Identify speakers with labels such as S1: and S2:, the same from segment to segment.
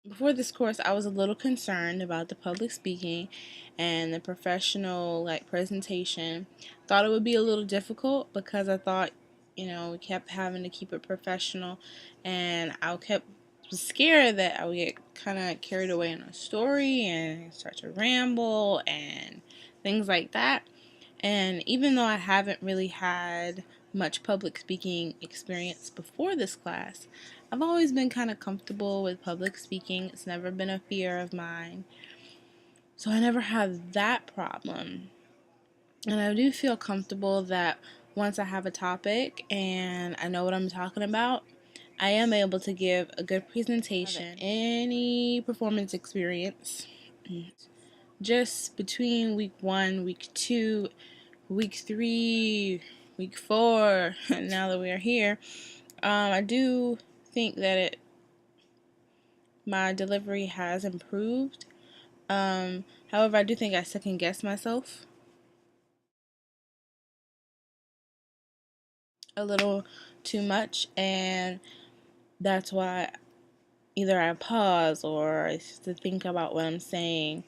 S1: Before this course, I was a little concerned about the public speaking and the professional presentation. Thought it would be a little difficult because I thought, we kept having to keep it professional, and I kept was scared that I would get kind of carried away in a story and start to ramble and things like that. And even though I haven't really had much public speaking experience before this class, I've always been kind of comfortable with public speaking. It's never been a fear of mine. So I never had that problem. And I do feel comfortable that once I have a topic and I know what I'm talking about, I am able to give a good presentation. Any performance experience, just between week 1, week 2, week 3, week 4, now that we are here, I do think that my delivery has improved. However, I do think I second guess myself a little too much, and that's why either I pause or I have to think about what I'm saying,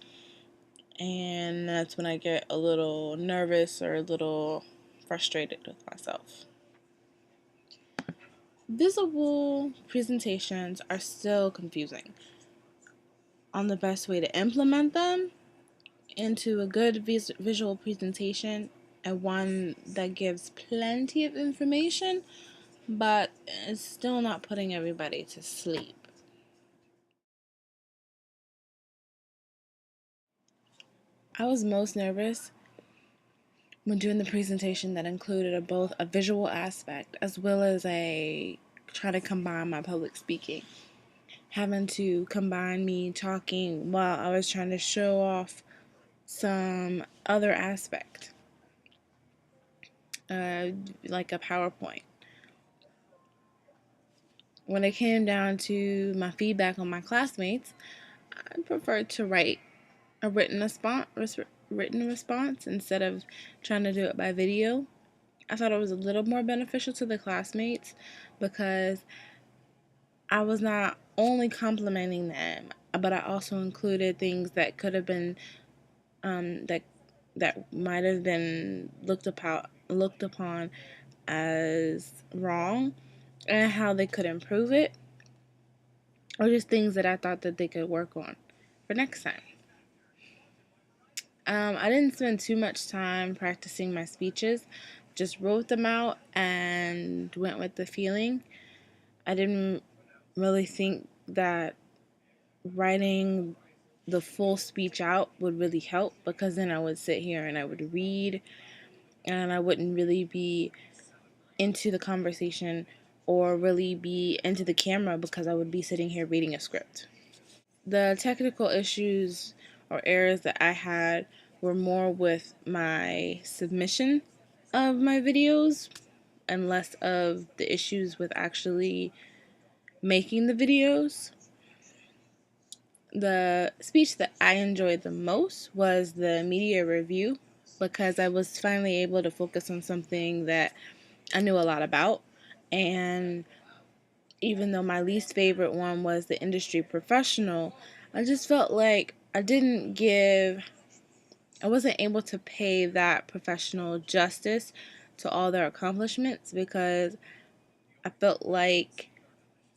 S1: and that's when I get a little nervous or a little frustrated with myself. Visual presentations are still confusing on the best way to implement them into a good visual presentation, and one that gives plenty of information but is still not putting everybody to sleep. I was most nervous when doing the presentation that included both a visual aspect as well as a try to combine my public speaking. Having to combine me talking while I was trying to show off some other aspect, like a PowerPoint. When it came down to my feedback on my classmates, I preferred to write a written response instead of trying to do it by video. I thought it was a little more beneficial to the classmates because I was not only complimenting them, but I also included things that could have been that might have been looked upon as wrong, and how they could improve it, or just things that I thought that they could work on for next time. I didn't spend too much time practicing my speeches, just wrote them out and went with the feeling. I didn't really think that writing the full speech out would really help, because then I would sit here and I would read and I wouldn't really be into the conversation or really be into the camera because I would be sitting here reading a script. The technical issues or errors that I had were more with my submission of my videos and less of the issues with actually making the videos. The speech that I enjoyed the most was the media review, because I was finally able to focus on something that I knew a lot about. And even though my least favorite one was the industry professional, I just felt like I wasn't able to pay that professional justice to all their accomplishments, because I felt like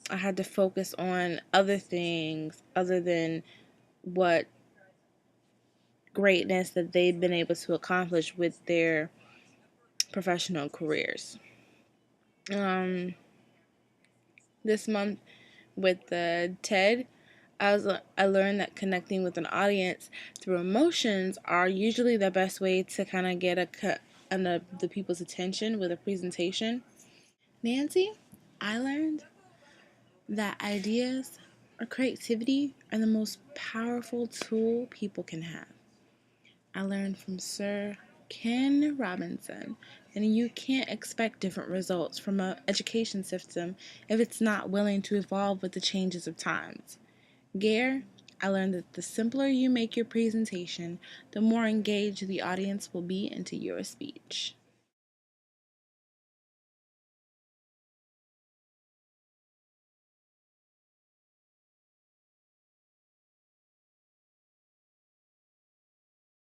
S1: I had to focus on other things other than what greatness that they've been able to accomplish with their professional careers. This month with the TED, I learned that connecting with an audience through emotions are usually the best way to kind of get the people's attention with a presentation. Nancy, I learned that ideas or creativity are the most powerful tool people can have. I learned from Sir Ken Robinson, and you can't expect different results from an education system if it's not willing to evolve with the changes of times. Gare, I learned that the simpler you make your presentation, the more engaged the audience will be into your speech.